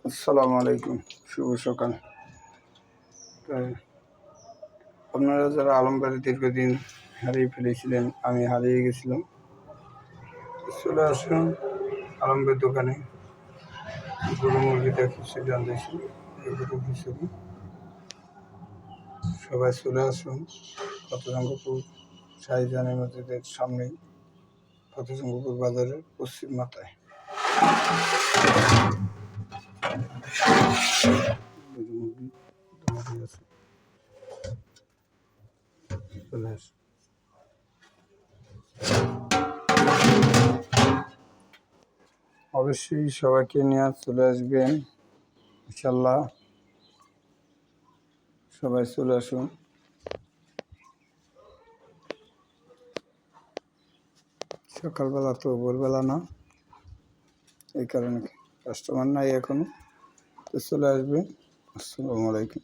আসসালামু আলাইকুম, শুভ সকাল। আপনারা যারা আলমবাড়ি দীর্ঘদিন হারিয়ে ফেলেছিলেন, আমি হারিয়ে গেছিলাম, চলে আসুন আলমবাড়ির দোকানে। গরু মুরগিটা খিচুড়ি আনতেছি, গরু খিচুড়ি। সবাই চলে আসুন ফতেজঙ্গপুর শাহজাহান মসজিদের সামনেই, ফতেজঙ্গপুর বাজারের পশ্চিম মাথায়। চলে আসুন। অবশ্যই সবাইকে নিয়ে চলে আসবেন ইনশাল্লাহ। সবাই চলে আসুন। সকালবেলা তো ভোরবেলা না, এই কারণে কাস্টমার নাই এখনো, তো চলে আসবেন। আসসালামু আলাইকুম।